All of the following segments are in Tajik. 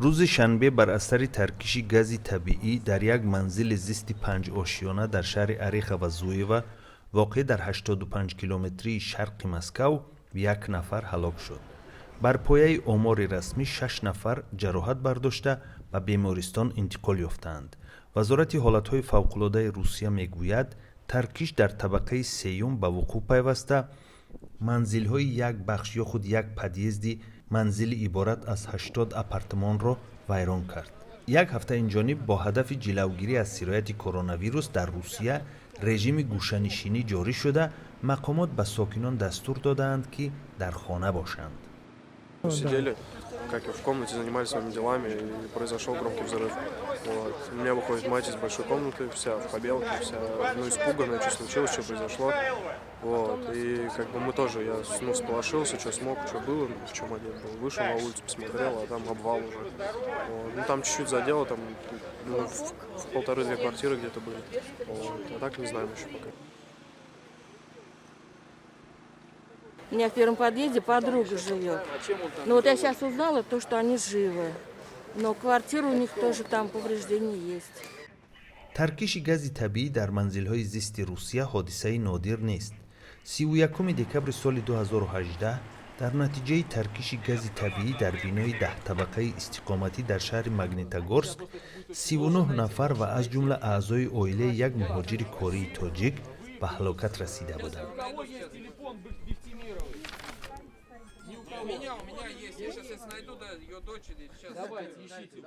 рӯзи шанбе бар асари таркиши гази табиӣ дар як манзили зисти панҷошиёна дар шаҳри орехово зуева воқеъ дар 85 километрии шарқи Москав як нафар ҳалок шуд. бар пояи омори расмӣ 6 нафар ҷароҳат бардошта ба бемористон интиқол ёфтаанд. вазорати ҳолатҳои фавқулодаи Русия мегӯяд, таркиш дар табақаи сеюм ба вуқӯъ пайваста манзилҳои як бахш ё худ як подъезди манзили иборат аз 80 апартамонро вайрон кард. як ҳафта инҷониб бо ҳадафи ҷилавгирӣ аз сирояти коронавирус дар Русия режими гӯшанишинӣ ҷорӣ шуда, мақомот ба сокинон дастур додаанд, ки дар хона бошанд. Сидели, как и в комнате, занимались своими делами, и произошел громкий взрыв. Вот. У меня выходит мать из большой комнаты, вся в побелке, вся испуганная, что случилось, что произошло. Вот. И как бы мы тоже, я всполошился, что смог, что было, в чем одет был. Вышел на улицу, посмотрел, а там обвал уже. Вот. Ну там чуть-чуть задело, там в полторы-две квартиры где-то были. Вот. А так не знаем еще пока. У меня в первом подъезде подруга живет. Но вот я сейчас узнала то, что они живы. Но квартира у них тоже там повреждения есть. таркиши гази табиӣ дар манзилҳои зисти Русия ҳодисаи нодир нест. 31 декабри соли 2018 дар натиҷаи таркиши гази табиӣ дар бинои 10-табақаи истиқоматӣ дар шаҳри Магнитогорск 39 нафар ва аз ҷумла аъзои оилаи як муҳоҷири кории тоҷик ба ҳалокат расида буданд. У меня есть, я сейчас найду, да, ее дочери. Давайте, ищите.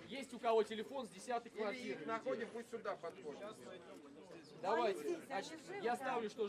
Есть у кого телефон с 10-й квартиры? Находим, пусть сюда подходит. Давайте. Значит, я ставлю, что